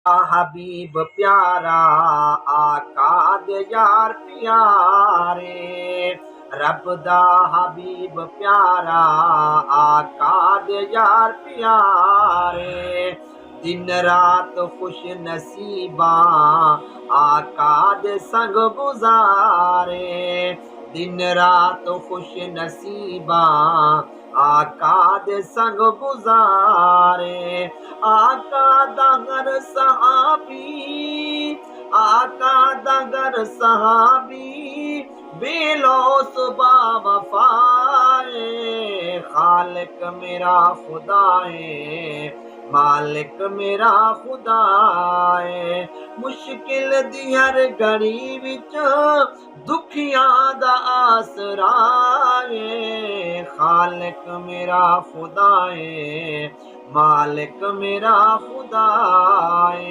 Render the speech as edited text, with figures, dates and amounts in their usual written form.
हबीब प्यारा आका दे यार प्यारे, रब दा हबीब प्यारा आका दे यार प्यारे। दिन रात खुश नसीबा आका दे संग गुजारे, दिन रात खुश नसीबा आका दे संग गुजारे। आका दगर सहाबी, आका दगर सहाबी बेलो सुबह वफाए। खालिक मेरा खुदा है, मालिक मेरा खुदा है। मुश्किल दी हर घड़ी विच दुखियां दा आसरा है। खालिक मेरा खुदा है, मालिक मेरा खुदा है।